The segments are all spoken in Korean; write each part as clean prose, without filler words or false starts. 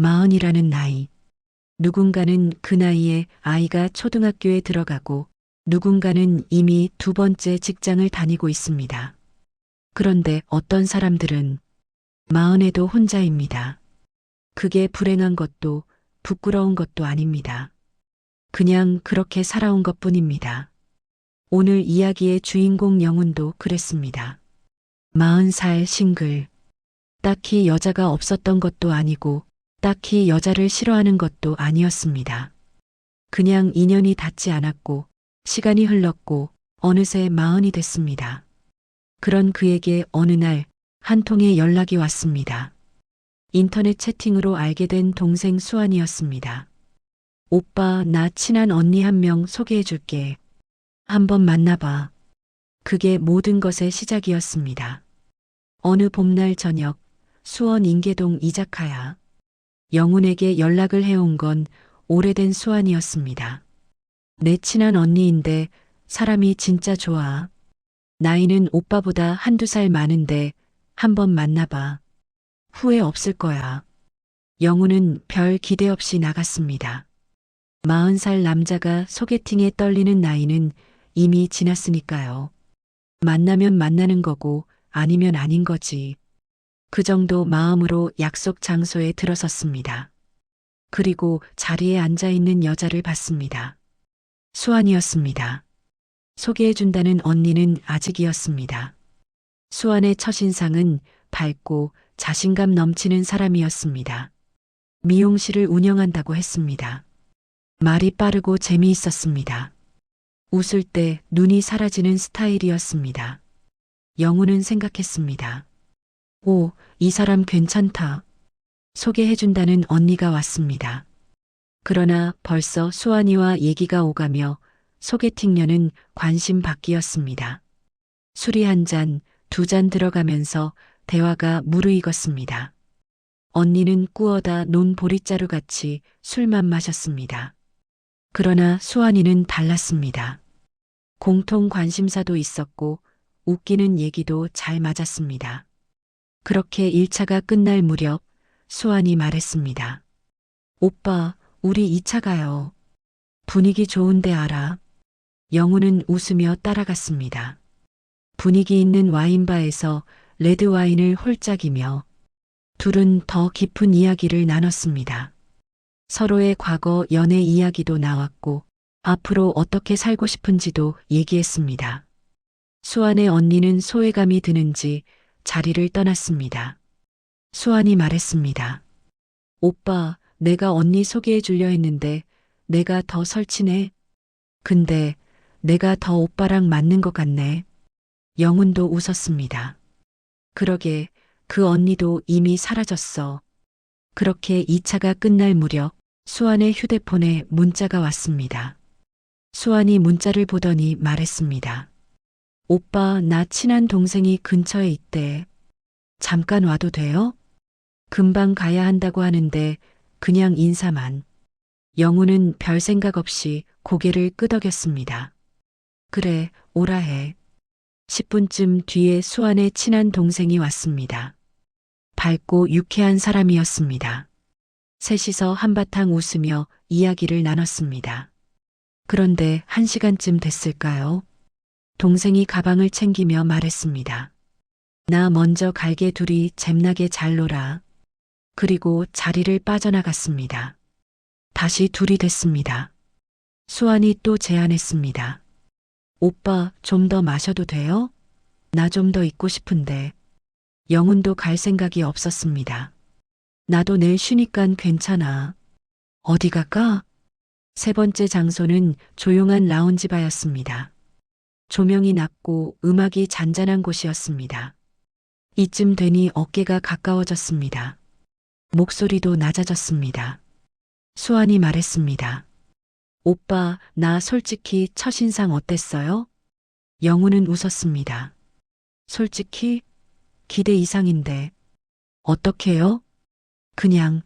마흔이라는 나이. 누군가는 그 나이에 아이가 초등학교에 들어가고 누군가는 이미 두 번째 직장을 다니고 있습니다. 그런데 어떤 사람들은 마흔에도 혼자입니다. 그게 불행한 것도 부끄러운 것도 아닙니다. 그냥 그렇게 살아온 것뿐입니다. 오늘 이야기의 주인공 영훈도 그랬습니다. 40살 싱글. 딱히 여자가 없었던 것도 아니고 딱히 여자를 싫어하는 것도 아니었습니다. 그냥 인연이 닿지 않았고 시간이 흘렀고 어느새 40이 됐습니다. 그런 그에게 어느 날 한 통의 연락이 왔습니다. 인터넷 채팅으로 알게 된 동생 수환이었습니다. 오빠, 나 친한 언니 한 명 소개해 줄게. 한번 만나봐. 그게 모든 것의 시작이었습니다. 어느 봄날 저녁, 수원 인계동 이자카야. 영훈에게 연락을 해온 건 오래된 수환이었습니다. 내 친한 언니인데 사람이 진짜 좋아. 나이는 오빠보다 한두 살 많은데 한번 만나봐. 후회 없을 거야. 영훈은 별 기대 없이 나갔습니다. 40살 남자가 소개팅에 떨리는 나이는 이미 지났으니까요. 만나면 만나는 거고 아니면 아닌 거지. 그 정도 마음으로 약속 장소에 들어섰습니다. 그리고 자리에 앉아 있는 여자를 봤습니다. 수환이었습니다. 소개해준다는 언니는 아직이었습니다. 수환의 첫인상은 밝고 자신감 넘치는 사람이었습니다. 미용실을 운영한다고 했습니다. 말이 빠르고 재미있었습니다. 웃을 때 눈이 사라지는 스타일이었습니다. 영훈은 생각했습니다. 오, 이 사람 괜찮다. 소개해준다는 언니가 왔습니다. 그러나 벌써 수환이와 얘기가 오가며 소개팅녀는 관심 받기였습니다. 술이 한 잔, 두 잔 들어가면서 대화가 무르익었습니다. 언니는 꾸어다 논 보릿자루 같이 술만 마셨습니다. 그러나 수환이는 달랐습니다. 공통 관심사도 있었고 웃기는 얘기도 잘 맞았습니다. 그렇게 1차가 끝날 무렵 수환이 말했습니다. 오빠, 우리 2차 가요. 분위기 좋은데 알아. 영훈은 웃으며 따라갔습니다. 분위기 있는 와인바에서 레드와인을 홀짝이며 둘은 더 깊은 이야기를 나눴습니다. 서로의 과거 연애 이야기도 나왔고 앞으로 어떻게 살고 싶은지도 얘기했습니다. 수환의 언니는 소외감이 드는지 자리를 떠났습니다. 수환이 말했습니다. 오빠, 내가 언니 소개해 주려 했는데 내가 더 설치네. 근데 내가 더 오빠랑 맞는 것 같네. 영훈도 웃었습니다. 그러게 그 언니도 이미 사라졌어. 그렇게 2차가 끝날 무렵 수환의 휴대폰에 문자가 왔습니다. 수환이 문자를 보더니 말했습니다. 오빠, 나 친한 동생이 근처에 있대. 잠깐 와도 돼요? 금방 가야 한다고 하는데 그냥 인사만. 영훈은 별 생각 없이 고개를 끄덕였습니다. 그래, 오라 해. 10분쯤 뒤에 수환의 친한 동생이 왔습니다. 밝고 유쾌한 사람이었습니다. 셋이서 한바탕 웃으며 이야기를 나눴습니다. 그런데 1시간쯤 됐을까요? 동생이 가방을 챙기며 말했습니다. 나 먼저 갈게. 둘이 잼나게 잘 놀아. 그리고 자리를 빠져나갔습니다. 다시 둘이 됐습니다. 수환이 또 제안했습니다. 오빠, 좀 더 마셔도 돼요? 나 좀 더 있고 싶은데. 영훈도 갈 생각이 없었습니다. 나도 내일 쉬니깐 괜찮아. 어디 갈까? 세 번째 장소는 조용한 라운지 바였습니다. 조명이 낮고 음악이 잔잔한 곳이었습니다. 이쯤 되니 어깨가 가까워졌습니다. 목소리도 낮아졌습니다. 수환이 말했습니다. 오빠, 나 솔직히 첫인상 어땠어요? 영훈은 웃었습니다. 솔직히 기대 이상인데. 어떻게요? 그냥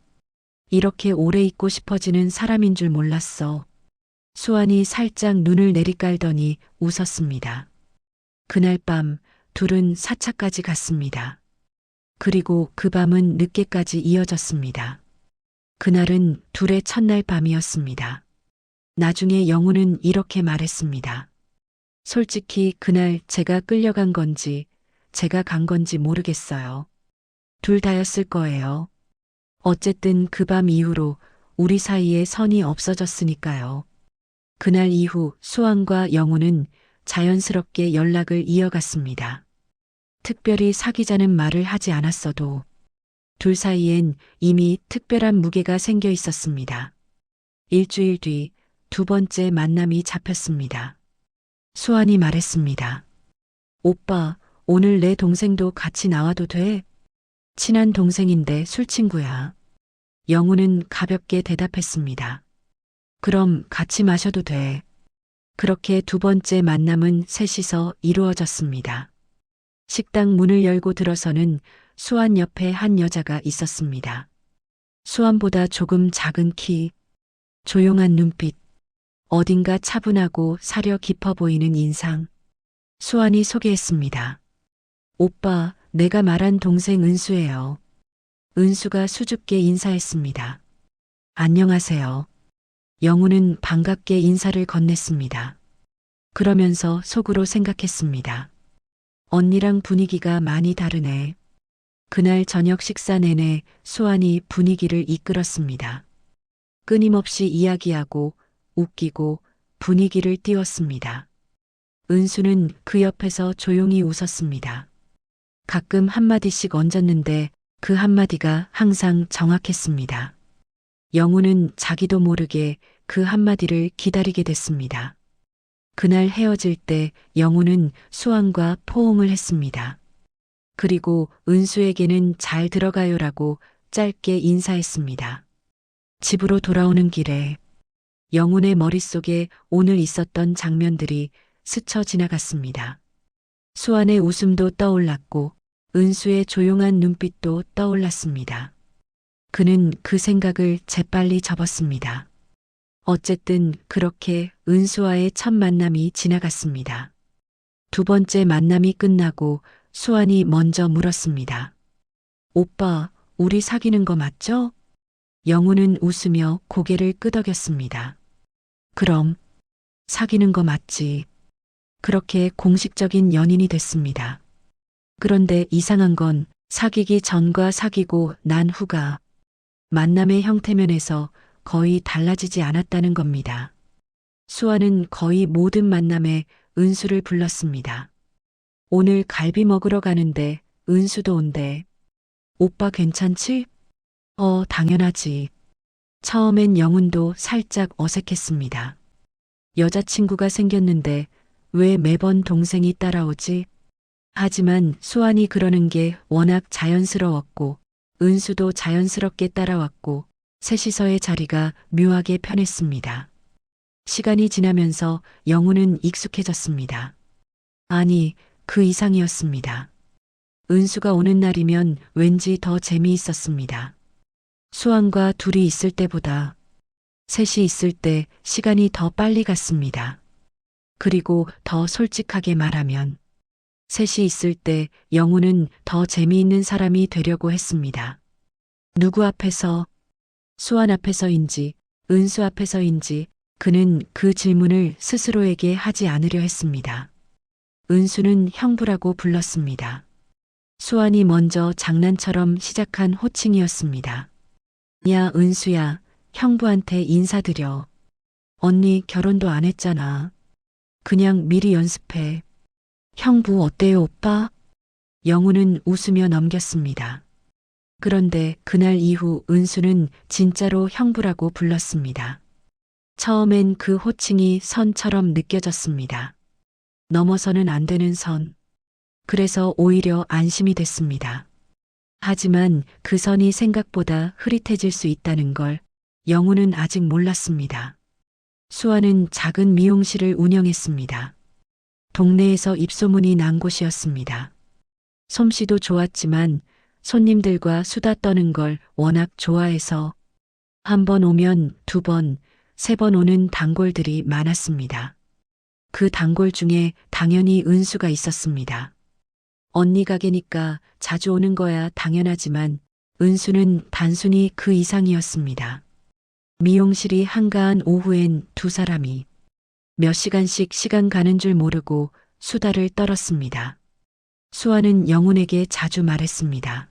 이렇게 오래 있고 싶어지는 사람인 줄 몰랐어. 수환이 살짝 눈을 내리깔더니 웃었습니다. 그날 밤 둘은 4차까지 갔습니다. 그리고 그 밤은 늦게까지 이어졌습니다. 그날은 둘의 첫날 밤이었습니다. 나중에 영우는 이렇게 말했습니다. 솔직히 그날 제가 끌려간 건지 제가 간 건지 모르겠어요. 둘 다였을 거예요. 어쨌든 그 밤 이후로 우리 사이에 선이 없어졌으니까요. 그날 이후 수환과 영우는 자연스럽게 연락을 이어갔습니다. 특별히 사귀자는 말을 하지 않았어도 둘 사이엔 이미 특별한 무게가 생겨 있었습니다. 일주일 뒤 두 번째 만남이 잡혔습니다. 수환이 말했습니다. 오빠, 오늘 내 동생도 같이 나와도 돼? 친한 동생인데 술친구야. 영우는 가볍게 대답했습니다. 그럼 같이 마셔도 돼. 그렇게 두 번째 만남은 셋이서 이루어졌습니다. 식당 문을 열고 들어서는 수환 옆에 한 여자가 있었습니다. 수환보다 조금 작은 키, 조용한 눈빛, 어딘가 차분하고 사려 깊어 보이는 인상. 수환이 소개했습니다. 오빠, 내가 말한 동생 은수예요. 은수가 수줍게 인사했습니다. 안녕하세요. 영우는 반갑게 인사를 건넸습니다. 그러면서 속으로 생각했습니다. 언니랑 분위기가 많이 다르네. 그날 저녁 식사 내내 수환이 분위기를 이끌었습니다. 끊임없이 이야기하고 웃기고 분위기를 띄웠습니다. 은수는 그 옆에서 조용히 웃었습니다. 가끔 한마디씩 얹었는데 그 한마디가 항상 정확했습니다. 영우는 자기도 모르게 그 한마디를 기다리게 됐습니다. 그날 헤어질 때 영우는 수환과 포옹을 했습니다. 그리고 은수에게는 잘 들어가요라고 짧게 인사했습니다. 집으로 돌아오는 길에 영훈의 머릿속에 오늘 있었던 장면들이 스쳐 지나갔습니다. 수환의 웃음도 떠올랐고 은수의 조용한 눈빛도 떠올랐습니다. 그는 그 생각을 재빨리 접었습니다. 어쨌든 그렇게 은수와의 첫 만남이 지나갔습니다. 두 번째 만남이 끝나고 수환이 먼저 물었습니다. 오빠, 우리 사귀는 거 맞죠? 영우는 웃으며 고개를 끄덕였습니다. 그럼, 사귀는 거 맞지. 그렇게 공식적인 연인이 됐습니다. 그런데 이상한 건 사귀기 전과 사귀고 난 후가 만남의 형태면에서 거의 달라지지 않았다는 겁니다. 수아는 거의 모든 만남에 은수를 불렀습니다. 오늘 갈비 먹으러 가는데 은수도 온대. 오빠 괜찮지? 당연하지. 처음엔 영훈도 살짝 어색했습니다. 여자친구가 생겼는데 왜 매번 동생이 따라오지? 하지만 수환이 그러는 게 워낙 자연스러웠고 은수도 자연스럽게 따라왔고 셋이서의 자리가 묘하게 편했습니다. 시간이 지나면서 영훈은 익숙해졌습니다. 아니, 그 이상이었습니다. 은수가 오는 날이면 왠지 더 재미있었습니다. 수환과 둘이 있을 때보다 셋이 있을 때 시간이 더 빨리 갔습니다. 그리고 더 솔직하게 말하면 셋이 있을 때 영훈은 더 재미있는 사람이 되려고 했습니다. 누구 앞에서, 수환 앞에서인지 은수 앞에서인지 그는 그 질문을 스스로에게 하지 않으려 했습니다. 은수는 형부라고 불렀습니다. 수환이 먼저 장난처럼 시작한 호칭이었습니다. 야, 은수야, 형부한테 인사드려. 언니 결혼도 안 했잖아. 그냥 미리 연습해. 형부 어때요, 오빠? 영우는 웃으며 넘겼습니다. 그런데 그날 이후 은수는 진짜로 형부라고 불렀습니다. 처음엔 그 호칭이 선처럼 느껴졌습니다. 넘어서는 안 되는 선. 그래서 오히려 안심이 됐습니다. 하지만 그 선이 생각보다 흐릿해질 수 있다는 걸 영우는 아직 몰랐습니다. 수아는 작은 미용실을 운영했습니다. 동네에서 입소문이 난 곳이었습니다. 솜씨도 좋았지만 손님들과 수다 떠는 걸 워낙 좋아해서 한 번 오면 두 번, 세 번 오는 단골들이 많았습니다. 그 단골 중에 당연히 은수가 있었습니다. 언니 가게니까 자주 오는 거야 당연하지만 은수는 단순히 그 이상이었습니다. 미용실이 한가한 오후엔 두 사람이 몇 시간씩 시간 가는 줄 모르고 수다를 떨었습니다. 수아는 영훈에게 자주 말했습니다.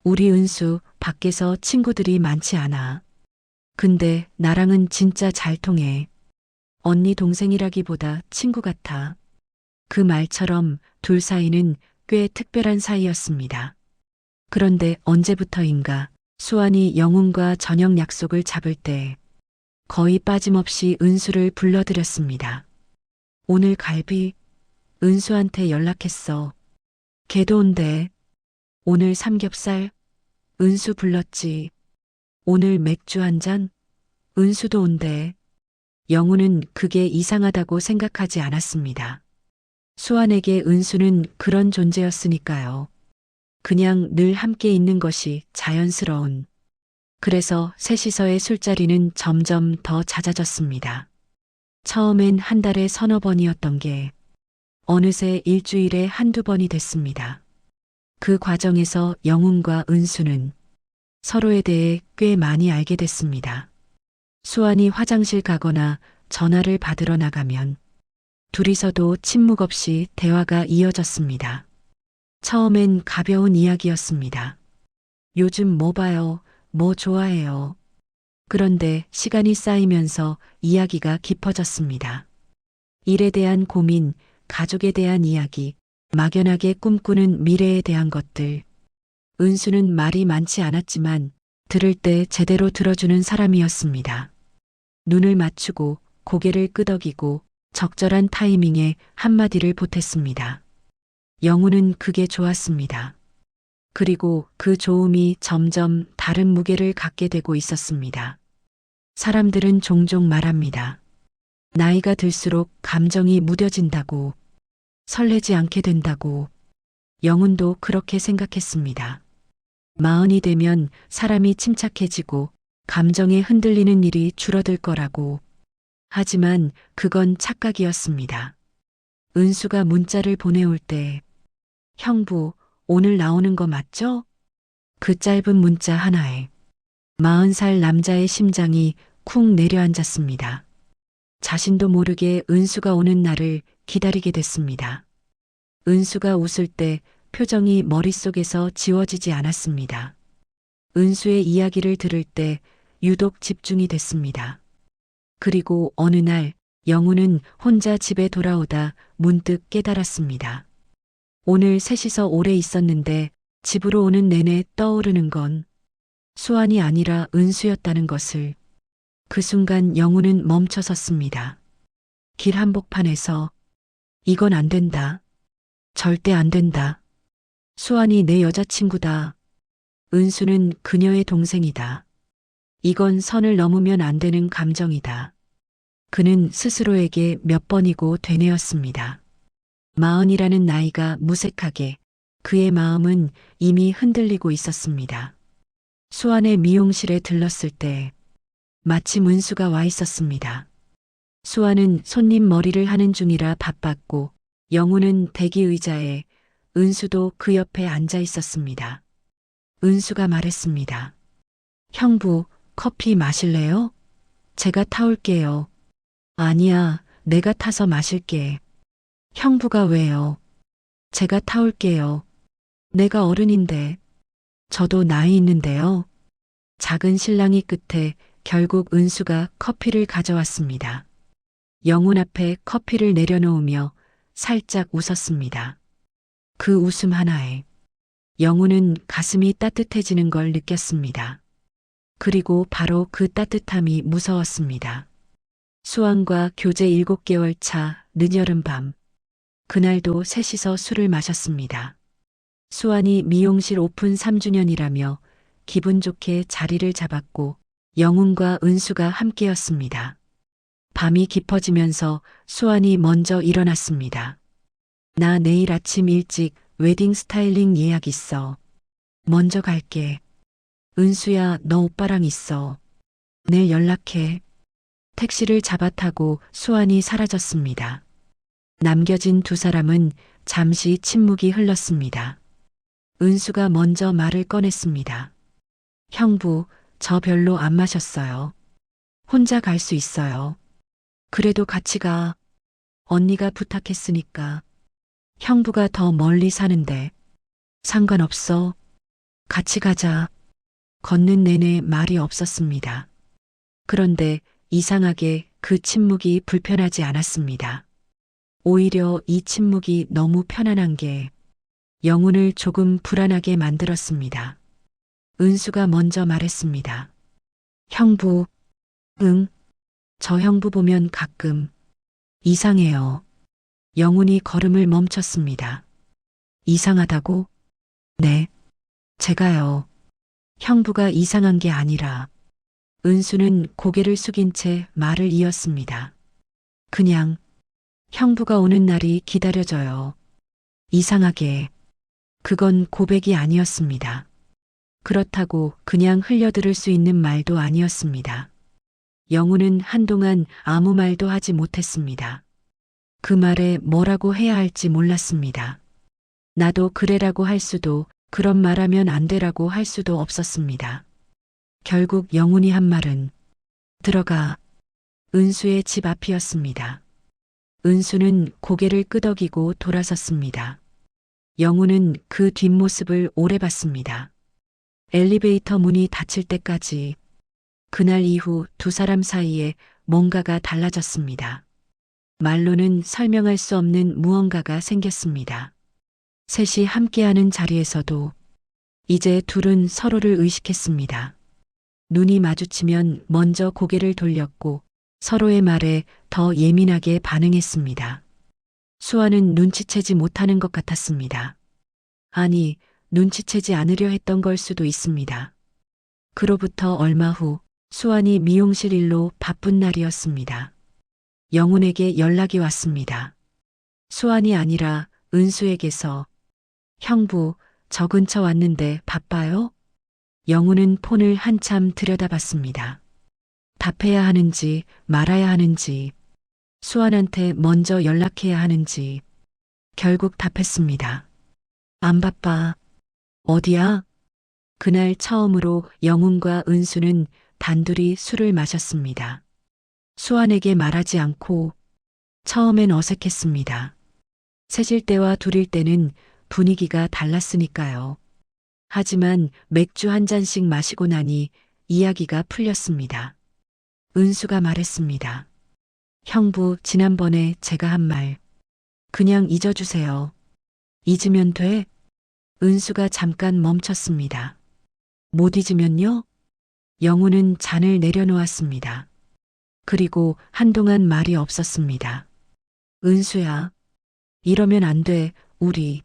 우리 은수 밖에서 친구들이 많지 않아. 근데 나랑은 진짜 잘 통해. 언니 동생이라기보다 친구 같아. 그 말처럼 둘 사이는 꽤 특별한 사이였습니다. 그런데 언제부터인가 수환이 영훈과 저녁 약속을 잡을 때 거의 빠짐없이 은수를 불러들였습니다. 오늘 갈비, 은수한테 연락했어. 걔도 온대. 오늘 삼겹살, 은수 불렀지. 오늘 맥주 한 잔, 은수도 온대. 영훈은 그게 이상하다고 생각하지 않았습니다. 수환에게 은수는 그런 존재였으니까요. 그냥 늘 함께 있는 것이 자연스러운. 그래서 셋이서의 술자리는 점점 더 잦아졌습니다. 처음엔 한 달에 서너 번이었던 게 어느새 일주일에 한두 번이 됐습니다. 그 과정에서 영훈과 은수는 서로에 대해 꽤 많이 알게 됐습니다. 수환이 화장실 가거나 전화를 받으러 나가면 둘이서도 침묵 없이 대화가 이어졌습니다. 처음엔 가벼운 이야기였습니다. 요즘 뭐 봐요? 뭐 좋아해요? 그런데 시간이 쌓이면서 이야기가 깊어졌습니다. 일에 대한 고민, 가족에 대한 이야기, 막연하게 꿈꾸는 미래에 대한 것들. 은수는 말이 많지 않았지만 들을 때 제대로 들어주는 사람이었습니다. 눈을 맞추고 고개를 끄덕이고 적절한 타이밍에 한마디를 보탰습니다. 영훈은 그게 좋았습니다. 그리고 그 좋음이 점점 다른 무게를 갖게 되고 있었습니다. 사람들은 종종 말합니다. 나이가 들수록 감정이 무뎌진다고, 설레지 않게 된다고. 영훈도 그렇게 생각했습니다. 마흔이 되면 사람이 침착해지고 감정에 흔들리는 일이 줄어들 거라고. 하지만 그건 착각이었습니다. 은수가 문자를 보내올 때 형부, 오늘 나오는 거 맞죠? 그 짧은 문자 하나에 40살 남자의 심장이 쿵 내려앉았습니다. 자신도 모르게 은수가 오는 날을 기다리게 됐습니다. 은수가 웃을 때 표정이 머릿속에서 지워지지 않았습니다. 은수의 이야기를 들을 때 유독 집중이 됐습니다. 그리고 어느 날 영훈은 혼자 집에 돌아오다 문득 깨달았습니다. 오늘 셋이서 오래 있었는데 집으로 오는 내내 떠오르는 건 수환이 아니라 은수였다는 것을. 그 순간 영훈은 멈춰섰습니다. 길 한복판에서 이건 안 된다. 절대 안 된다. 수환이 내 여자친구다. 은수는 그녀의 동생이다. 이건 선을 넘으면 안 되는 감정이다. 그는 스스로에게 몇 번이고 되뇌었습니다. 40이라는 나이가 무색하게 그의 마음은 이미 흔들리고 있었습니다. 수환의 미용실에 들렀을 때 마침 은수가 와 있었습니다. 수환은 손님 머리를 하는 중이라 바빴고 영훈은 대기 의자에, 은수도 그 옆에 앉아 있었습니다. 은수가 말했습니다. 형부, 커피 마실래요? 제가 타올게요. 아니야, 내가 타서 마실게. 형부가 왜요? 제가 타올게요. 내가 어른인데. 저도 나이 있는데요. 작은 실랑이 끝에 결국 은수가 커피를 가져왔습니다. 영훈 앞에 커피를 내려놓으며 살짝 웃었습니다. 그 웃음 하나에 영훈은 가슴이 따뜻해지는 걸 느꼈습니다. 그리고 바로 그 따뜻함이 무서웠습니다. 수환과 교제 7개월 차 늦여름 밤. 그날도 셋이서 술을 마셨습니다. 수환이 미용실 오픈 3주년이라며 기분 좋게 자리를 잡았고 영훈과 은수가 함께였습니다. 밤이 깊어지면서 수환이 먼저 일어났습니다. 나 내일 아침 일찍 웨딩 스타일링 예약 있어. 먼저 갈게. 은수야, 너 오빠랑 있어. 내일 연락해. 택시를 잡아 타고 수환이 사라졌습니다. 남겨진 두 사람은 잠시 침묵이 흘렀습니다. 은수가 먼저 말을 꺼냈습니다. 형부, 저 별로 안 마셨어요. 혼자 갈 수 있어요. 그래도 같이 가. 언니가 부탁했으니까. 형부가 더 멀리 사는데. 상관없어. 같이 가자. 걷는 내내 말이 없었습니다. 그런데 이상하게 그 침묵이 불편하지 않았습니다. 오히려 이 침묵이 너무 편안한 게 영혼을 조금 불안하게 만들었습니다. 은수가 먼저 말했습니다. 형부, 응, 저 형부 보면 가끔 이상해요. 영훈이 걸음을 멈췄습니다. 이상하다고? 네, 제가요. 형부가 이상한 게 아니라 은수는 고개를 숙인 채 말을 이었습니다. 그냥 형부가 오는 날이 기다려져요. 이상하게 그건 고백이 아니었습니다. 그렇다고 그냥 흘려들을 수 있는 말도 아니었습니다. 영우는 한동안 아무 말도 하지 못했습니다. 그 말에 뭐라고 해야 할지 몰랐습니다. 나도 그래라고 할 수도 그런 말하면 안 되라고 할 수도 없었습니다. 결국 영훈이 한 말은 들어가. 은수의 집 앞이었습니다. 은수는 고개를 끄덕이고 돌아섰습니다. 영훈은 그 뒷모습을 오래 봤습니다. 엘리베이터 문이 닫힐 때까지. 그날 이후 두 사람 사이에 뭔가가 달라졌습니다. 말로는 설명할 수 없는 무언가가 생겼습니다. 셋이 함께하는 자리에서도 이제 둘은 서로를 의식했습니다. 눈이 마주치면 먼저 고개를 돌렸고 서로의 말에 더 예민하게 반응했습니다. 수아는 눈치채지 못하는 것 같았습니다. 아니, 눈치채지 않으려 했던 걸 수도 있습니다. 그로부터 얼마 후 수환이 미용실 일로 바쁜 날이었습니다. 영훈에게 연락이 왔습니다. 수환이 아니라 은수에게서 형부, 저 근처 왔는데 바빠요? 영훈은 폰을 한참 들여다봤습니다. 답해야 하는지 말아야 하는지 수환한테 먼저 연락해야 하는지 결국 답했습니다. 안 바빠. 어디야? 그날 처음으로 영훈과 은수는 단둘이 술을 마셨습니다. 수환에게 말하지 않고 처음엔 어색했습니다. 셋일 때와 둘일 때는 분위기가 달랐으니까요. 하지만 맥주 한 잔씩 마시고 나니 이야기가 풀렸습니다. 은수가 말했습니다. 형부, 지난번에 제가 한 말 그냥 잊어주세요. 잊으면 돼? 은수가 잠깐 멈췄습니다. 못 잊으면요? 영훈은 잔을 내려놓았습니다. 그리고 한동안 말이 없었습니다. 은수야, 이러면 안 돼, 우리.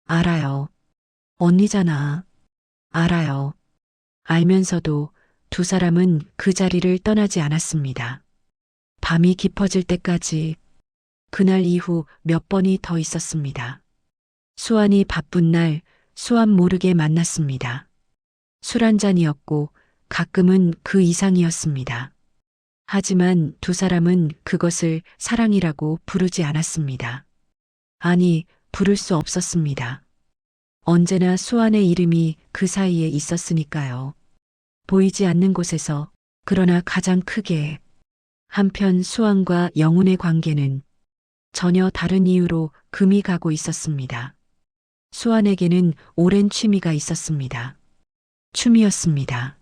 알아요. 언니잖아. 알아요. 알면서도 두 사람은 그 자리를 떠나지 않았습니다. 밤이 깊어질 때까지 그날 이후 몇 번이 더 있었습니다. 수환이 바쁜 날 수환 모르게 만났습니다. 술 한 잔이었고 가끔은 그 이상이었습니다. 하지만 두 사람은 그것을 사랑이라고 부르지 않았습니다. 아니, 부를 수 없었습니다. 언제나 수환의 이름이 그 사이에 있었으니까요. 보이지 않는 곳에서, 그러나 가장 크게. 한편 수환과 영훈의 관계는 전혀 다른 이유로 금이 가고 있었습니다. 수환에게는 오랜 취미가 있었습니다. 춤이었습니다.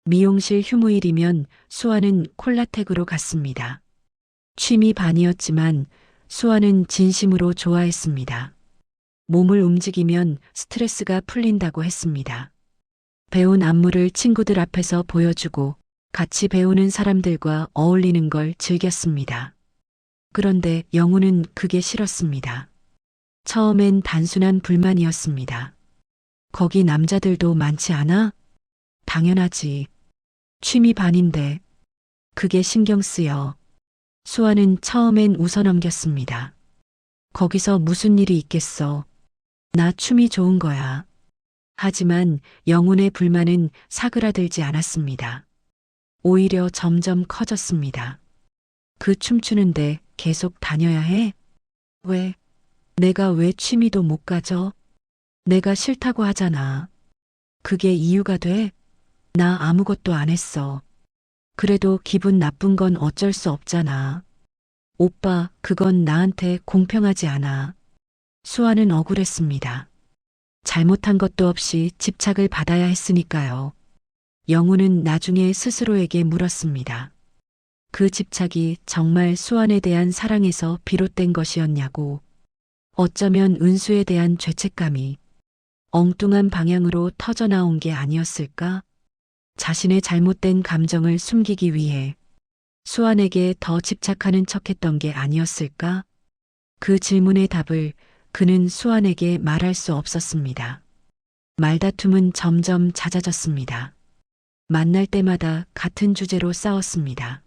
미용실 휴무일이면 수환은 콜라텍으로 갔습니다. 취미 반이었지만 수환은 진심으로 좋아했습니다. 몸을 움직이면 스트레스가 풀린다고 했습니다. 배운 안무를 친구들 앞에서 보여주고 같이 배우는 사람들과 어울리는 걸 즐겼습니다. 그런데 영훈은 그게 싫었습니다. 처음엔 단순한 불만이었습니다. 거기 남자들도 많지 않아? 당연하지. 취미 반인데. 그게 신경 쓰여. 수아는 처음엔 웃어넘겼습니다. 거기서 무슨 일이 있겠어. 나 춤이 좋은 거야. 하지만 영훈의 불만은 사그라들지 않았습니다. 오히려 점점 커졌습니다. 그 춤추는데 계속 다녀야 해? 왜? 내가 왜 취미도 못 가져? 내가 싫다고 하잖아. 그게 이유가 돼? 나 아무것도 안 했어. 그래도 기분 나쁜 건 어쩔 수 없잖아. 오빠, 그건 나한테 공평하지 않아. 수아는 억울했습니다. 잘못한 것도 없이 집착을 받아야 했으니까요. 영우는 나중에 스스로에게 물었습니다. 그 집착이 정말 수완에 대한 사랑에서 비롯된 것이었냐고. 어쩌면 은수에 대한 죄책감이 엉뚱한 방향으로 터져나온 게 아니었을까? 자신의 잘못된 감정을 숨기기 위해 수완에게 더 집착하는 척했던 게 아니었을까? 그 질문의 답을 그는 수완에게 말할 수 없었습니다. 말다툼은 점점 잦아졌습니다. 만날 때마다 같은 주제로 싸웠습니다.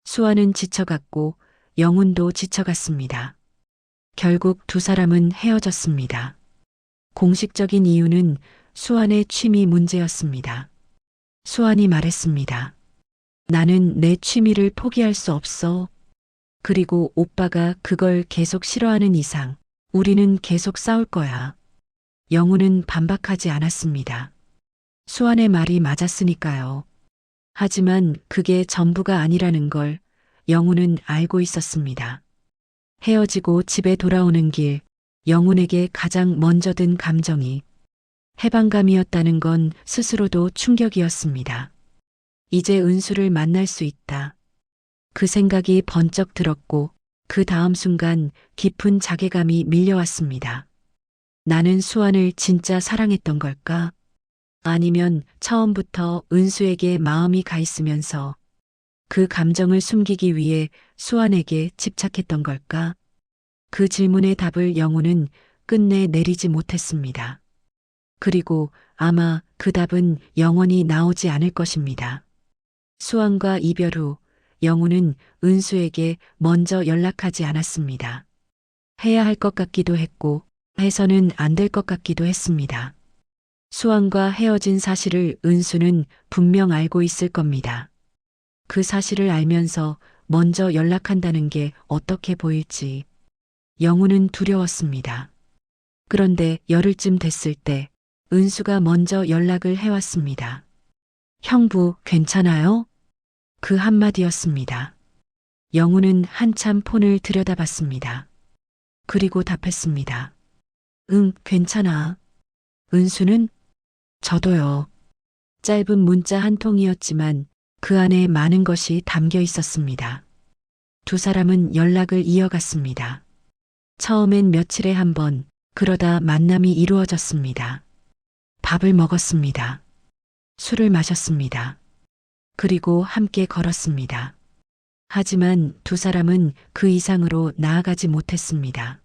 수완은 지쳐갔고 영훈도 지쳐갔습니다. 결국 두 사람은 헤어졌습니다. 공식적인 이유는 수완의 취미 문제였습니다. 수완이 말했습니다. 나는 내 취미를 포기할 수 없어. 그리고 오빠가 그걸 계속 싫어하는 이상 우리는 계속 싸울 거야. 영훈은 반박하지 않았습니다. 수완의 말이 맞았으니까요. 하지만 그게 전부가 아니라는 걸 영훈은 알고 있었습니다. 헤어지고 집에 돌아오는 길, 영훈에게 가장 먼저 든 감정이 해방감이었다는 건 스스로도 충격이었습니다. 이제 은수를 만날 수 있다. 그 생각이 번쩍 들었고 그 다음 순간 깊은 자괴감이 밀려왔습니다. 나는 수완을 진짜 사랑했던 걸까? 아니면 처음부터 은수에게 마음이 가 있으면서 그 감정을 숨기기 위해 수완에게 집착했던 걸까? 그 질문의 답을 영훈은 끝내 내리지 못했습니다. 그리고 아마 그 답은 영원히 나오지 않을 것입니다. 수완과 이별 후 영훈은 은수에게 먼저 연락하지 않았습니다. 해야 할 것 같기도 했고 해서는 안 될 것 같기도 했습니다. 수완과 헤어진 사실을 은수는 분명 알고 있을 겁니다. 그 사실을 알면서 먼저 연락한다는 게 어떻게 보일지 영훈은 두려웠습니다. 그런데 열흘쯤 됐을 때 은수가 먼저 연락을 해왔습니다. 형부, 괜찮아요? 그 한마디였습니다. 영훈은 한참 폰을 들여다봤습니다. 그리고 답했습니다. 응, 괜찮아. 은수는? 저도요. 짧은 문자 한 통이었지만 그 안에 많은 것이 담겨 있었습니다. 두 사람은 연락을 이어갔습니다. 처음엔 며칠에 한 번, 그러다 만남이 이루어졌습니다. 밥을 먹었습니다. 술을 마셨습니다. 그리고 함께 걸었습니다. 하지만 두 사람은 그 이상으로 나아가지 못했습니다.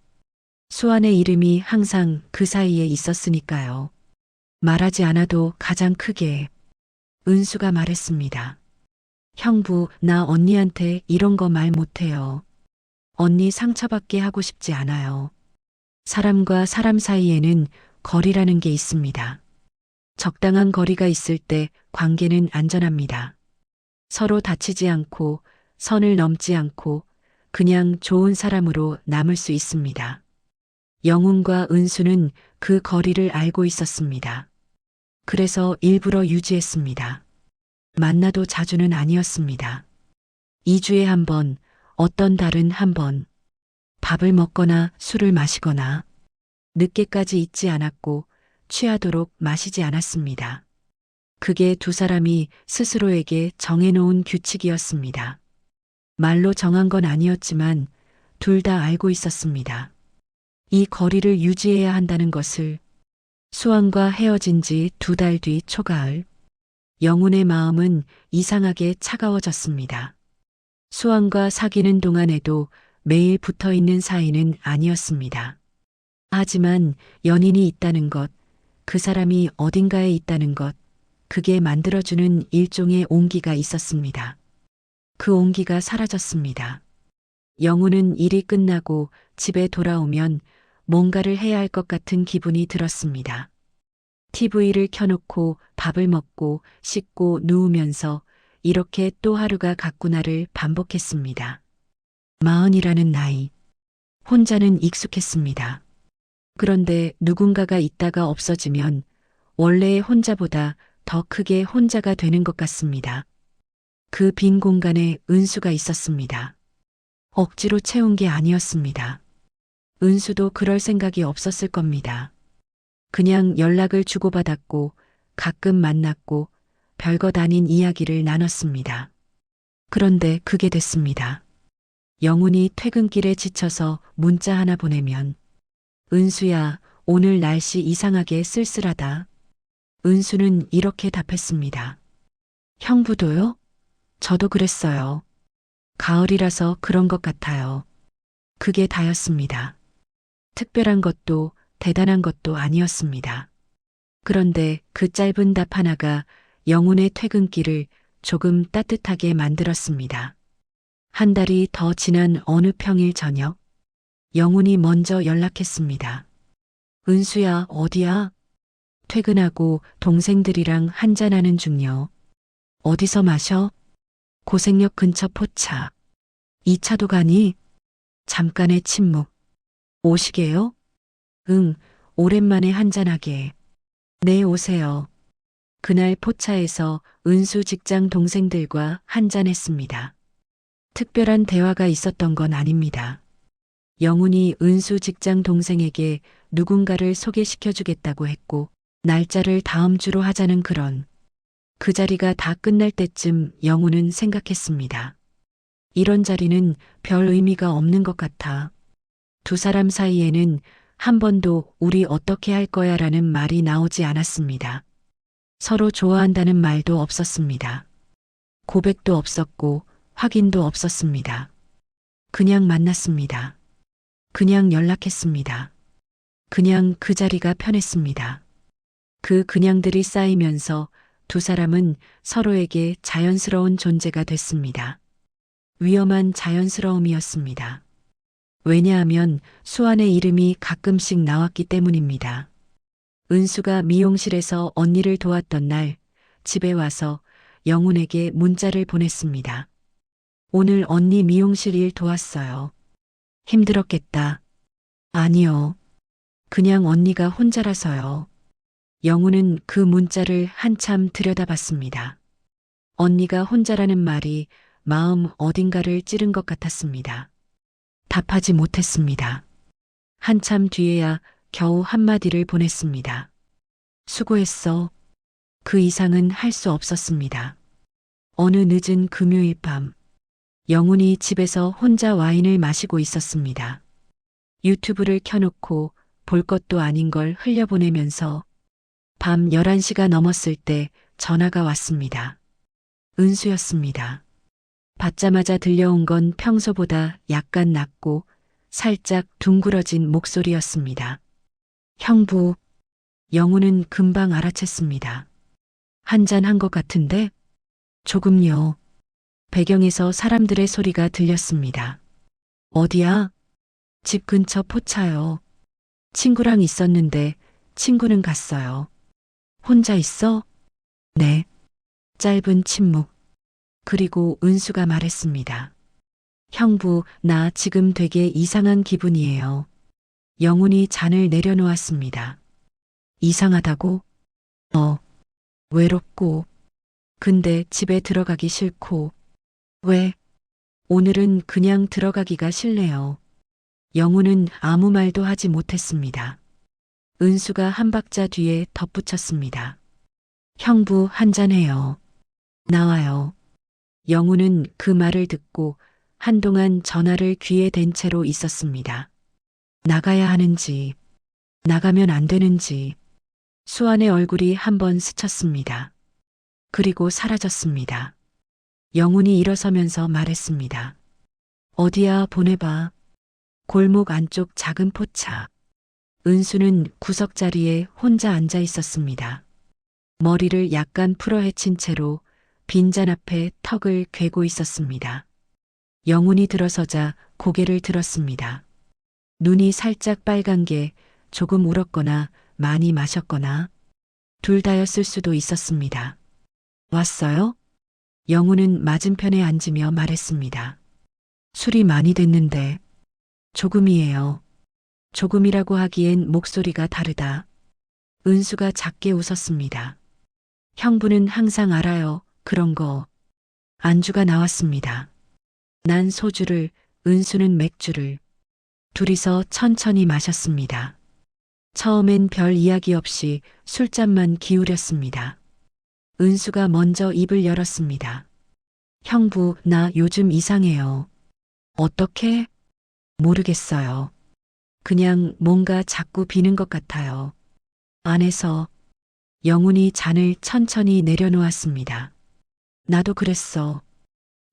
수완의 이름이 항상 그 사이에 있었으니까요. 말하지 않아도 가장 크게 은수가 말했습니다. 형부, 나 언니한테 이런 거 말 못해요. 언니 상처받게 하고 싶지 않아요. 사람과 사람 사이에는 거리라는 게 있습니다. 적당한 거리가 있을 때 관계는 안전합니다. 서로 다치지 않고 선을 넘지 않고 그냥 좋은 사람으로 남을 수 있습니다. 영훈과 은수는 그 거리를 알고 있었습니다. 그래서 일부러 유지했습니다. 만나도 자주는 아니었습니다. 2주에 한 번, 어떤 달은 한 번, 밥을 먹거나 술을 마시거나 늦게까지 있지 않았고 취하도록 마시지 않았습니다. 그게 두 사람이 스스로에게 정해놓은 규칙이었습니다. 말로 정한 건 아니었지만 둘 다 알고 있었습니다. 이 거리를 유지해야 한다는 것을. 수완과 헤어진 지 2달 뒤 초가을, 영훈의 마음은 이상하게 차가워졌습니다. 수완과 사귀는 동안에도 매일 붙어 있는 사이는 아니었습니다. 하지만 연인이 있다는 것, 그 사람이 어딘가에 있다는 것, 그게 만들어주는 일종의 온기가 있었습니다. 그 온기가 사라졌습니다. 영훈은 일이 끝나고 집에 돌아오면 뭔가를 해야 할 것 같은 기분이 들었습니다. TV를 켜놓고 밥을 먹고 씻고 누우면서 이렇게 또 하루가 갔구나를 반복했습니다. 40이라는 나이. 혼자는 익숙했습니다. 그런데 누군가가 있다가 없어지면 원래의 혼자보다 더 크게 혼자가 되는 것 같습니다. 그 빈 공간에 은수가 있었습니다. 억지로 채운 게 아니었습니다. 은수도 그럴 생각이 없었을 겁니다. 그냥 연락을 주고받았고 가끔 만났고 별것 아닌 이야기를 나눴습니다. 그런데 그게 됐습니다. 영훈이 퇴근길에 지쳐서 문자 하나 보내면 은수야, 오늘 날씨 이상하게 쓸쓸하다. 은수는 이렇게 답했습니다. 형부도요? 저도 그랬어요. 가을이라서 그런 것 같아요. 그게 다였습니다. 특별한 것도 대단한 것도 아니었습니다. 그런데 그 짧은 답 하나가 영훈의 퇴근길을 조금 따뜻하게 만들었습니다. 한 달이 더 지난 어느 평일 저녁, 영훈이 먼저 연락했습니다. 은수야, 어디야? 퇴근하고 동생들이랑 한잔하는 중요. 어디서 마셔? 고생역 근처 포차. 2차도 가니? 잠깐의 침묵. 오시게요? 응, 오랜만에 한잔하게. 네, 오세요. 그날 포차에서 은수 직장 동생들과 한잔했습니다. 특별한 대화가 있었던 건 아닙니다. 영훈이 은수 직장 동생에게 누군가를 소개시켜주겠다고 했고, 날짜를 다음 주로 하자는 그런. 그 자리가 다 끝날 때쯤 영훈은 생각했습니다. 이런 자리는 별 의미가 없는 것 같아. 두 사람 사이에는 한 번도 우리 어떻게 할 거야 라는 말이 나오지 않았습니다. 서로 좋아한다는 말도 없었습니다. 고백도 없었고 확인도 없었습니다. 그냥 만났습니다. 그냥 연락했습니다. 그냥 그 자리가 편했습니다. 그 그냥들이 쌓이면서 두 사람은 서로에게 자연스러운 존재가 됐습니다. 위험한 자연스러움이었습니다. 왜냐하면 수환의 이름이 가끔씩 나왔기 때문입니다. 은수가 미용실에서 언니를 도왔던 날 집에 와서 영훈에게 문자를 보냈습니다. 오늘 언니 미용실 일 도왔어요. 힘들었겠다. 아니요. 그냥 언니가 혼자라서요. 영훈은 그 문자를 한참 들여다봤습니다. 언니가 혼자라는 말이 마음 어딘가를 찌른 것 같았습니다. 답하지 못했습니다. 한참 뒤에야 겨우 한마디를 보냈습니다. 수고했어. 그 이상은 할 수 없었습니다. 어느 늦은 금요일 밤, 영훈이 집에서 혼자 와인을 마시고 있었습니다. 유튜브를 켜놓고 볼 것도 아닌 걸 흘려보내면서 밤 11시가 넘었을 때 전화가 왔습니다. 은수였습니다. 받자마자 들려온 건 평소보다 약간 낮고 살짝 둥그러진 목소리였습니다. 형부, 영훈은 금방 알아챘습니다. 한잔 한 것 같은데? 조금요. 배경에서 사람들의 소리가 들렸습니다. 어디야? 집 근처 포차요. 친구랑 있었는데 친구는 갔어요. 혼자 있어? 네. 짧은 침묵. 그리고 은수가 말했습니다. 형부, 나 지금 되게 이상한 기분이에요. 영훈이 잔을 내려놓았습니다. 이상하다고? 외롭고. 근데 집에 들어가기 싫고. 왜? 오늘은 그냥 들어가기가 싫네요. 영훈은 아무 말도 하지 못했습니다. 은수가 한 박자 뒤에 덧붙였습니다. 형부 한잔해요. 나와요. 영훈은 그 말을 듣고 한동안 전화를 귀에 댄 채로 있었습니다. 나가야 하는지, 나가면 안 되는지, 수환의 얼굴이 한번 스쳤습니다. 그리고 사라졌습니다. 영훈이 일어서면서 말했습니다. 어디야 보내봐. 골목 안쪽 작은 포차. 은수는 구석자리에 혼자 앉아 있었습니다. 머리를 약간 풀어헤친 채로 빈잔 앞에 턱을 괴고 있었습니다. 영훈이 들어서자 고개를 들었습니다. 눈이 살짝 빨간 게 조금 울었거나 많이 마셨거나 둘 다였을 수도 있었습니다. 왔어요? 영훈은 맞은편에 앉으며 말했습니다. 술이 많이 됐는데 조금이에요. 조금이라고 하기엔 목소리가 다르다. 은수가 작게 웃었습니다. 형부는 항상 알아요. 그런 거. 안주가 나왔습니다. 난 소주를, 은수는 맥주를. 둘이서 천천히 마셨습니다. 처음엔 별 이야기 없이 술잔만 기울였습니다. 은수가 먼저 입을 열었습니다. 형부, 나 요즘 이상해요. 어떻게? 모르겠어요. 그냥 뭔가 자꾸 비는 것 같아요. 안에서 영훈이 잔을 천천히 내려놓았습니다. 나도 그랬어.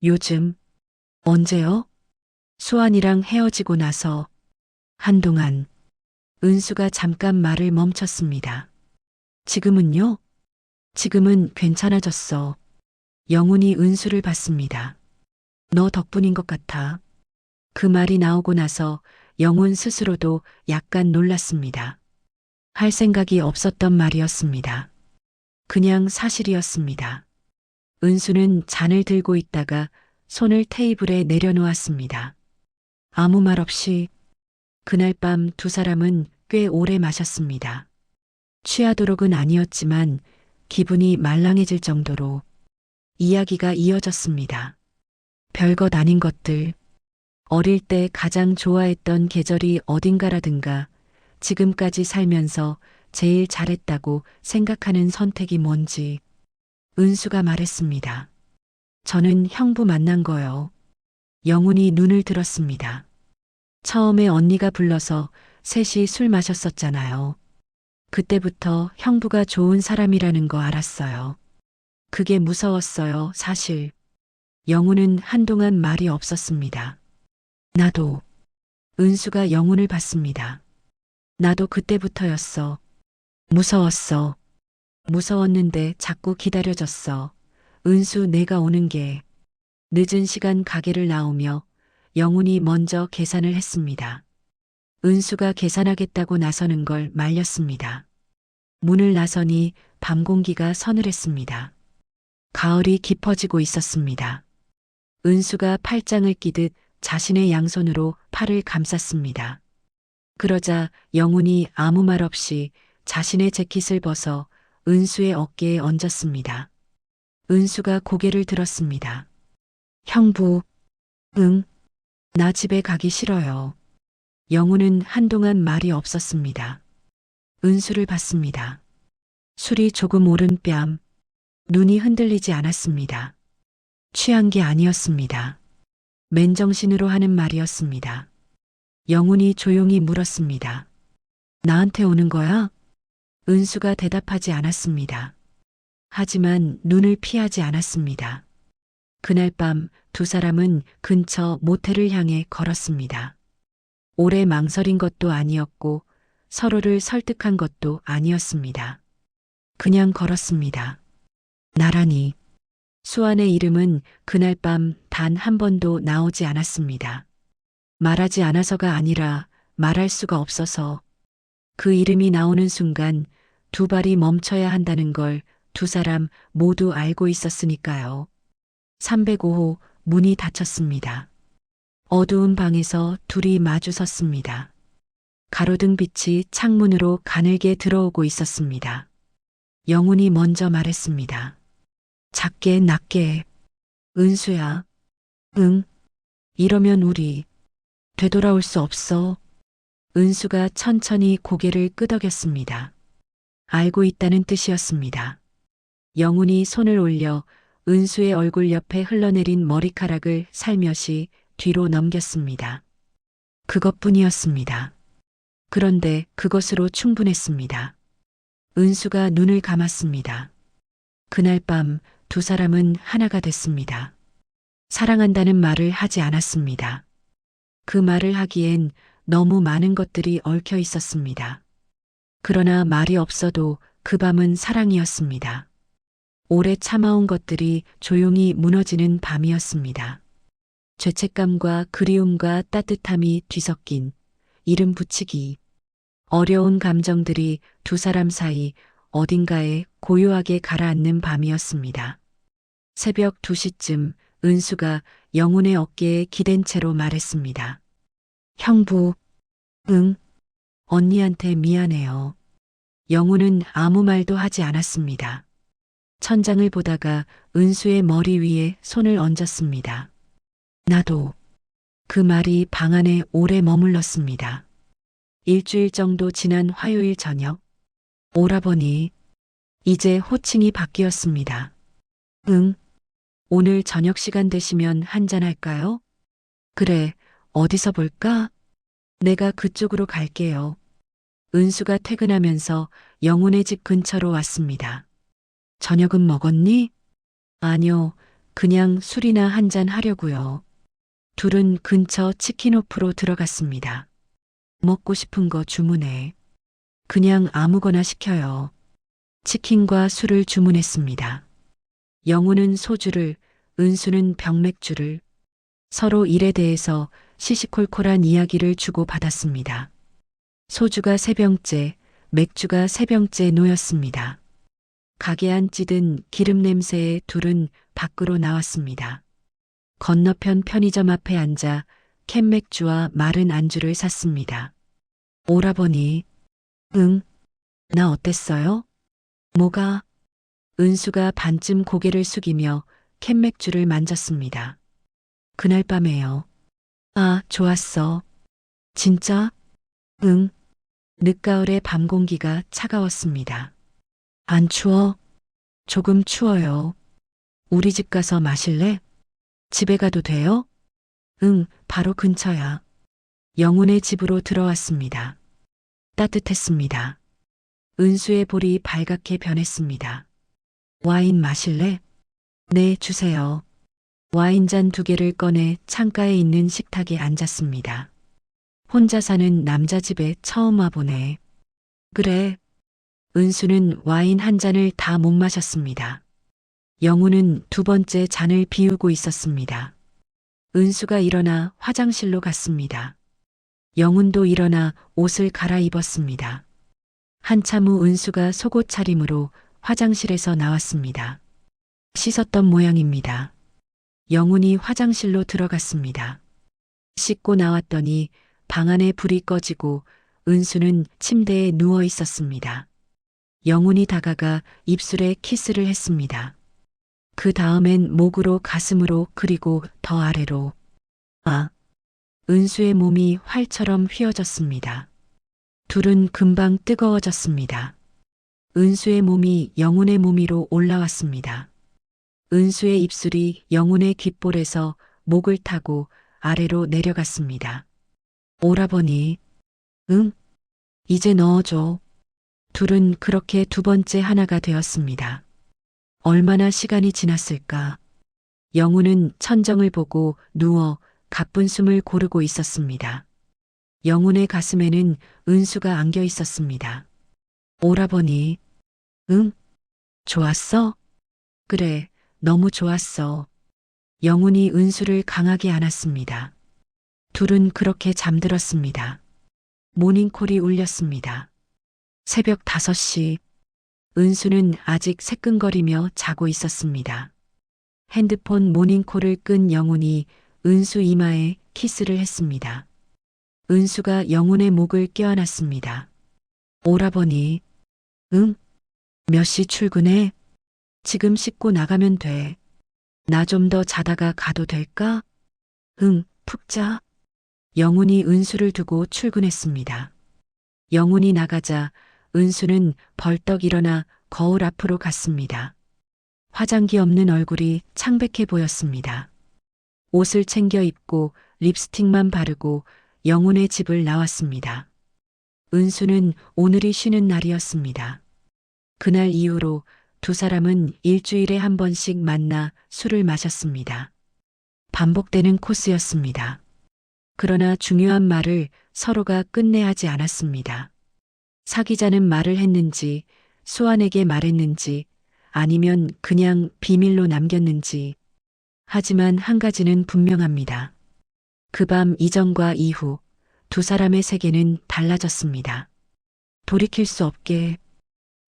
요즘. 언제요? 수환이랑 헤어지고 나서. 한동안. 은수가 잠깐 말을 멈췄습니다. 지금은요? 지금은 괜찮아졌어. 영훈이 은수를 봤습니다. 너 덕분인 것 같아. 그 말이 나오고 나서 영훈 스스로도 약간 놀랐습니다. 할 생각이 없었던 말이었습니다. 그냥 사실이었습니다. 은수는 잔을 들고 있다가 손을 테이블에 내려놓았습니다. 아무 말 없이 그날 밤 두 사람은 꽤 오래 마셨습니다. 취하도록은 아니었지만 기분이 말랑해질 정도로 이야기가 이어졌습니다. 별것 아닌 것들, 어릴 때 가장 좋아했던 계절이 어딘가라든가 지금까지 살면서 제일 잘했다고 생각하는 선택이 뭔지 은수가 말했습니다. 저는 형부 만난 거요. 영훈이 눈을 들었습니다. 처음에 언니가 불러서 셋이 술 마셨었잖아요. 그때부터 형부가 좋은 사람이라는 거 알았어요. 그게 무서웠어요, 사실. 영훈은 한동안 말이 없었습니다. 나도. 은수가 영훈을 봤습니다. 나도 그때부터였어. 무서웠어. 무서웠는데 자꾸 기다려졌어. 은수 내가 오는 게. 늦은 시간 가게를 나오며 영훈이 먼저 계산을 했습니다. 은수가 계산하겠다고 나서는 걸 말렸습니다. 문을 나서니 밤 공기가 서늘했습니다. 가을이 깊어지고 있었습니다. 은수가 팔짱을 끼듯 자신의 양손으로 팔을 감쌌습니다. 그러자 영훈이 아무 말 없이 자신의 재킷을 벗어 은수의 어깨에 얹었습니다. 은수가 고개를 들었습니다. 형부, 응, 나 집에 가기 싫어요. 영훈은 한동안 말이 없었습니다. 은수를 봤습니다. 술이 조금 오른 뺨, 눈이 흔들리지 않았습니다. 취한 게 아니었습니다. 맨정신으로 하는 말이었습니다. 영훈이 조용히 물었습니다. 나한테 오는 거야? 은수가 대답하지 않았습니다. 하지만 눈을 피하지 않았습니다. 그날 밤 두 사람은 근처 모텔을 향해 걸었습니다. 오래 망설인 것도 아니었고 서로를 설득한 것도 아니었습니다. 그냥 걸었습니다. 나란히. 수환의 이름은 그날 밤 단 한 번도 나오지 않았습니다. 말하지 않아서가 아니라 말할 수가 없어서 그 이름이 나오는 순간 두 발이 멈춰야 한다는 걸 두 사람 모두 알고 있었으니까요. 305호 문이 닫혔습니다. 어두운 방에서 둘이 마주 섰습니다. 가로등 빛이 창문으로 가늘게 들어오고 있었습니다. 영훈이 먼저 말했습니다. 작게 낮게. 은수야. 응. 이러면 우리 되돌아올 수 없어. 은수가 천천히 고개를 끄덕였습니다. 알고 있다는 뜻이었습니다. 영훈이 손을 올려 은수의 얼굴 옆에 흘러내린 머리카락을 살며시 뒤로 넘겼습니다. 그것뿐이었습니다. 그런데 그것으로 충분했습니다. 은수가 눈을 감았습니다. 그날 밤 두 사람은 하나가 됐습니다. 사랑한다는 말을 하지 않았습니다. 그 말을 하기엔 너무 많은 것들이 얽혀 있었습니다. 그러나 말이 없어도 그 밤은 사랑이었습니다. 오래 참아온 것들이 조용히 무너지는 밤이었습니다. 죄책감과 그리움과 따뜻함이 뒤섞인 이름 붙이기. 어려운 감정들이 두 사람 사이 어딘가에 고요하게 가라앉는 밤이었습니다. 새벽 2시쯤 은수가 영훈의 어깨에 기댄 채로 말했습니다. 형부, 응, 언니한테 미안해요. 영훈은 아무 말도 하지 않았습니다. 천장을 보다가 은수의 머리 위에 손을 얹었습니다. 나도. 그 말이 방 안에 오래 머물렀습니다. 일주일 정도 지난 화요일 저녁, 오라버니, 이제 호칭이 바뀌었습니다. 응, 오늘 저녁 시간 되시면 한잔할까요? 그래, 어디서 볼까? 내가 그쪽으로 갈게요. 은수가 퇴근하면서 영훈의 집 근처로 왔습니다. 저녁은 먹었니? 아니요, 그냥 술이나 한잔 하려고요. 둘은 근처 치킨호프로 들어갔습니다. 먹고 싶은 거 주문해. 그냥 아무거나 시켜요. 치킨과 술을 주문했습니다. 영훈은 소주를, 은수는 병맥주를, 서로 일에 대해서 시시콜콜한 이야기를 주고받았습니다. 소주가 3병째, 맥주가 3병째 놓였습니다. 가게 안 찌든 기름 냄새에 둘은 밖으로 나왔습니다. 건너편 편의점 앞에 앉아 캔맥주와 마른 안주를 샀습니다. 오라버니, 응, 나 어땠어요? 뭐가? 은수가 반쯤 고개를 숙이며 캔맥주를 만졌습니다. 그날 밤에요. 아, 좋았어. 진짜? 응. 늦가을의 밤 공기가 차가웠습니다. 안 추워? 조금 추워요. 우리 집 가서 마실래? 집에 가도 돼요? 응, 바로 근처야. 영훈의 집으로 들어왔습니다. 따뜻했습니다. 은수의 볼이 발갛게 변했습니다. 와인 마실래? 네, 주세요. 와인잔 2개를 꺼내 창가에 있는 식탁에 앉았습니다. 혼자 사는 남자 집에 처음 와보네. 그래. 은수는 와인 한 잔을 다 못 마셨습니다. 영훈은 2번째 잔을 비우고 있었습니다. 은수가 일어나 화장실로 갔습니다. 영훈도 일어나 옷을 갈아입었습니다. 한참 후 은수가 속옷 차림으로 화장실에서 나왔습니다. 씻었던 모양입니다. 영훈이 화장실로 들어갔습니다. 씻고 나왔더니 방 안에 불이 꺼지고 은수는 침대에 누워 있었습니다. 영훈이 다가가 입술에 키스를 했습니다. 그 다음엔 목으로 가슴으로 그리고 더 아래로. 아, 은수의 몸이 활처럼 휘어졌습니다. 둘은 금방 뜨거워졌습니다. 은수의 몸이 영훈의 몸 위로 올라왔습니다. 은수의 입술이 영훈의 귓볼에서 목을 타고 아래로 내려갔습니다. 오라버니, 응? 이제 넣어줘. 둘은 그렇게 2번째 하나가 되었습니다. 얼마나 시간이 지났을까? 영훈은 천정을 보고 누워 가쁜 숨을 고르고 있었습니다. 영훈의 가슴에는 은수가 안겨 있었습니다. 오라버니, 응? 좋았어? 그래, 너무 좋았어. 영훈이 은수를 강하게 안았습니다. 둘은 그렇게 잠들었습니다. 모닝콜이 울렸습니다. 새벽 5시. 은수는 아직 새끈거리며 자고 있었습니다. 핸드폰 모닝콜을 끈 영훈이 은수 이마에 키스를 했습니다. 은수가 영훈의 목을 껴안았습니다. 오라버니, 응? 몇 시 출근해? 지금 씻고 나가면 돼. 나 좀 더 자다가 가도 될까? 응, 푹 자. 영훈이 은수를 두고 출근했습니다. 영훈이 나가자 은수는 벌떡 일어나 거울 앞으로 갔습니다. 화장기 없는 얼굴이 창백해 보였습니다. 옷을 챙겨 입고 립스틱만 바르고 영훈의 집을 나왔습니다. 은수는 오늘이 쉬는 날이었습니다. 그날 이후로 2사람은 일주일에 한 번씩 만나 술을 마셨습니다. 반복되는 코스였습니다. 그러나 중요한 말을 서로가 끝내 하지 않았습니다. 사귀자는 말을 했는지, 수환에게 말했는지, 아니면 그냥 비밀로 남겼는지. 하지만 한 가지는 분명합니다. 그 밤 이전과 이후 2사람의 세계는 달라졌습니다. 돌이킬 수 없게,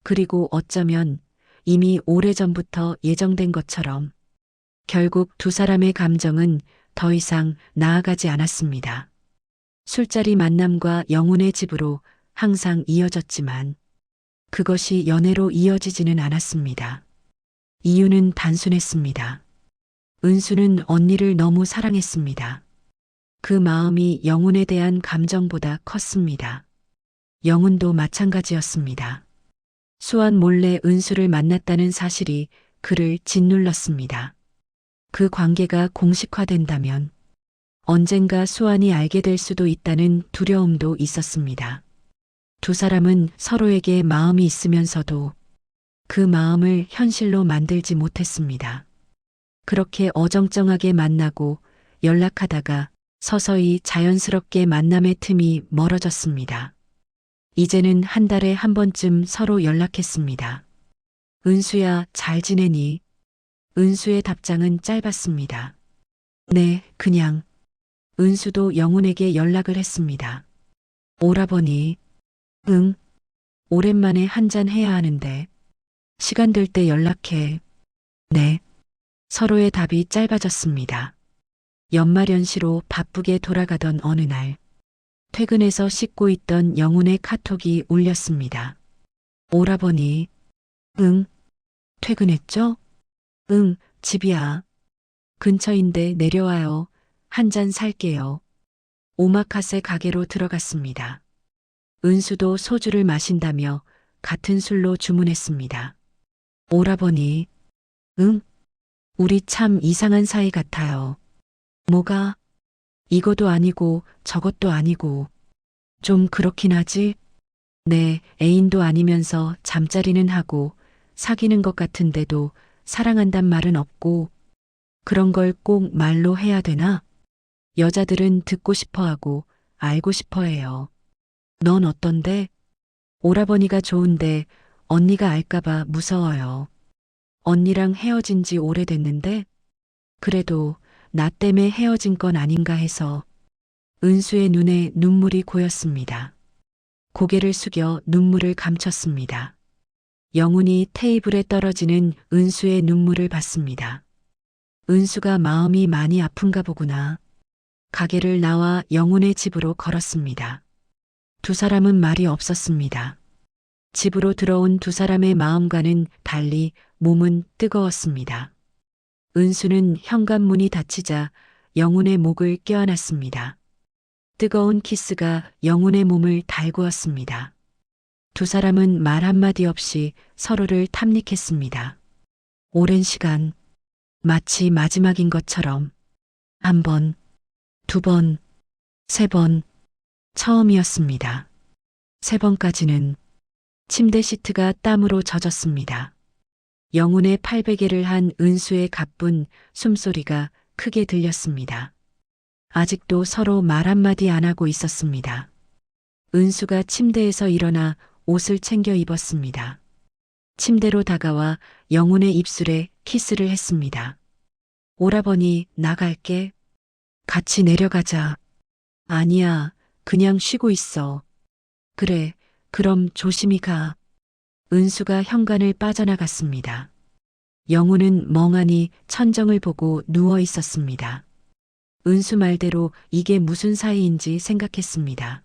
그리고 어쩌면 이미 오래전부터 예정된 것처럼 결국 2사람의 감정은 더 이상 나아가지 않았습니다. 술자리 만남과 영훈의 집으로 항상 이어졌지만 그것이 연애로 이어지지는 않았습니다. 이유는 단순했습니다. 은수는 언니를 너무 사랑했습니다. 그 마음이 영훈에 대한 감정보다 컸습니다. 영훈도 마찬가지였습니다. 수환 몰래 은수를 만났다는 사실이 그를 짓눌렀습니다. 그 관계가 공식화된다면 언젠가 수환이 알게 될 수도 있다는 두려움도 있었습니다. 두 사람은 서로에게 마음이 있으면서도 그 마음을 현실로 만들지 못했습니다. 그렇게 어정쩡하게 만나고 연락하다가 서서히 자연스럽게 만남의 틈이 멀어졌습니다. 이제는 한 달에 한 번쯤 서로 연락했습니다. 은수야, 잘 지내니? 은수의 답장은 짧았습니다. 네, 그냥. 은수도 영훈에게 연락을 했습니다. 오라버니, 응, 오랜만에 한잔 해야 하는데. 시간 될 때 연락해. 네. 서로의 답이 짧아졌습니다. 연말연시로 바쁘게 돌아가던 어느 날, 퇴근해서 씻고 있던 영훈의 카톡이 울렸습니다. 오라버니, 응, 퇴근했죠? 응, 집이야. 근처인데 내려와요. 한 잔 살게요. 오마카세 가게로 들어갔습니다. 은수도 소주를 마신다며 같은 술로 주문했습니다. 오라버니, 응? 우리 참 이상한 사이 같아요. 뭐가? 이것도 아니고 저것도 아니고. 좀 그렇긴 하지? 네, 애인도 아니면서 잠자리는 하고 사귀는 것 같은데도 사랑한단 말은 없고 그런 걸 꼭 말로 해야 되나? 여자들은 듣고 싶어 하고 알고 싶어 해요. 넌 어떤데? 오라버니가 좋은데 언니가 알까봐 무서워요. 언니랑 헤어진 지 오래됐는데 그래도 나 때문에 헤어진 건 아닌가 해서. 은수의 눈에 눈물이 고였습니다. 고개를 숙여 눈물을 감췄습니다. 영훈이 테이블에 떨어지는 은수의 눈물을 봤습니다. 은수가 마음이 많이 아픈가 보구나. 가게를 나와 영훈의 집으로 걸었습니다. 두 사람은 말이 없었습니다. 집으로 들어온 두 사람의 마음과는 달리 몸은 뜨거웠습니다. 은수는 현관문이 닫히자 영훈의 목을 껴안았습니다. 뜨거운 키스가 영훈의 몸을 달구었습니다. 두 사람은 말 한마디 없이 서로를 탐닉했습니다. 오랜 시간, 마치 마지막인 것처럼 한 번, 두 번, 세 번, 처음이었습니다. 세 번까지는 침대 시트가 땀으로 젖었습니다. 영훈의 팔베개를 한 은수의 가쁜 숨소리가 크게 들렸습니다. 아직도 서로 말 한마디 안 하고 있었습니다. 은수가 침대에서 일어나 옷을 챙겨 입었습니다. 침대로 다가와 영훈의 입술에 키스를 했습니다. 오라버니, 나갈게. 같이 내려가자. 아니야, 그냥 쉬고 있어. 그래, 그럼 조심히 가. 은수가 현관을 빠져나갔습니다. 영훈은 멍하니 천정을 보고 누워 있었습니다. 은수 말대로 이게 무슨 사이인지 생각했습니다.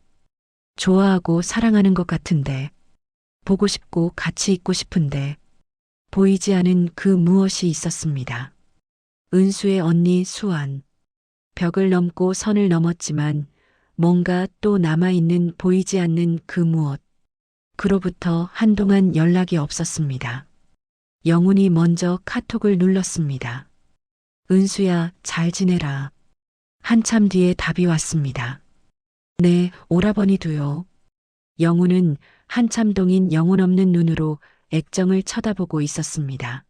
좋아하고 사랑하는 것 같은데, 보고 싶고 같이 있고 싶은데, 보이지 않은 그 무엇이 있었습니다. 은수의 언니 수환. 벽을 넘고 선을 넘었지만 뭔가 또 남아있는 보이지 않는 그 무엇. 그로부터 한동안 연락이 없었습니다. 영훈이 먼저 카톡을 눌렀습니다. 은수야, 잘 지내라. 한참 뒤에 답이 왔습니다. 네, 오라버니도요. 영훈은 한참 동인 영혼 없는 눈으로 액정을 쳐다보고 있었습니다.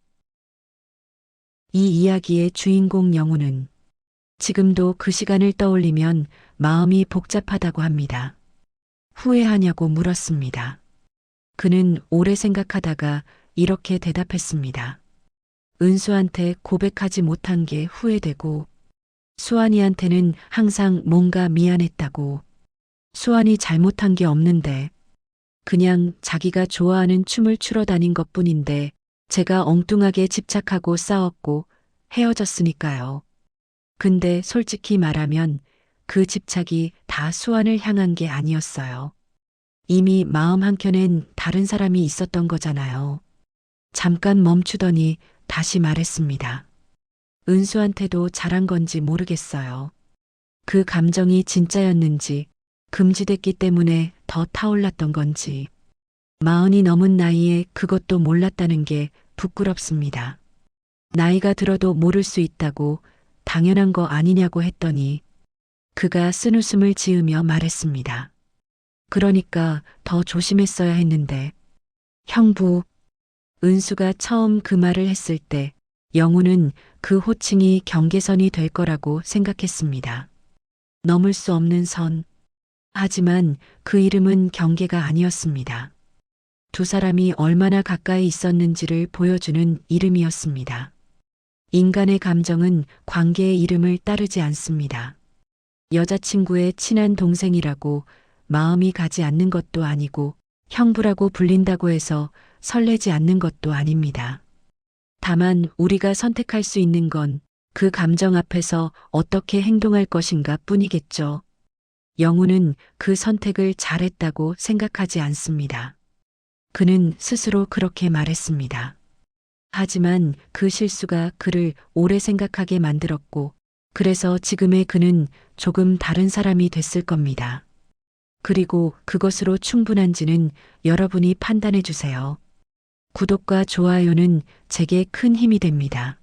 이 이야기의 주인공 영훈은 지금도 그 시간을 떠올리면 마음이 복잡하다고 합니다. 후회하냐고 물었습니다. 그는 오래 생각하다가 이렇게 대답했습니다. 은수한테 고백하지 못한 게 후회되고 수환이한테는 항상 뭔가 미안했다고. 수환이 잘못한 게 없는데 그냥 자기가 좋아하는 춤을 추러 다닌 것뿐인데 제가 엉뚱하게 집착하고 싸웠고 헤어졌으니까요. 근데 솔직히 말하면 그 집착이 다 수환을 향한 게 아니었어요. 이미 마음 한켠엔 다른 사람이 있었던 거잖아요. 잠깐 멈추더니 다시 말했습니다. 은수한테도 잘한 건지 모르겠어요. 그 감정이 진짜였는지 금지됐기 때문에 더 타올랐던 건지 40이 넘은 나이에 그것도 몰랐다는 게 부끄럽습니다. 나이가 들어도 모를 수 있다고 당연한 거 아니냐고 했더니 그가 쓴웃음을 지으며 말했습니다. 그러니까 더 조심했어야 했는데 형부. 은수가 처음 그 말을 했을 때 영우는 그 호칭이 경계선이 될 거라고 생각했습니다. 넘을 수 없는 선. 하지만 그 이름은 경계가 아니었습니다. 두 사람이 얼마나 가까이 있었는지를 보여주는 이름이었습니다. 인간의 감정은 관계의 이름을 따르지 않습니다. 여자친구의 친한 동생이라고 마음이 가지 않는 것도 아니고 형부라고 불린다고 해서 설레지 않는 것도 아닙니다. 다만 우리가 선택할 수 있는 건 그 감정 앞에서 어떻게 행동할 것인가 뿐이겠죠. 영우는 그 선택을 잘했다고 생각하지 않습니다. 그는 스스로 그렇게 말했습니다. 하지만 그 실수가 그를 오래 생각하게 만들었고, 그래서 지금의 그는 조금 다른 사람이 됐을 겁니다. 그리고 그것으로 충분한지는 여러분이 판단해 주세요. 구독과 좋아요는 제게 큰 힘이 됩니다.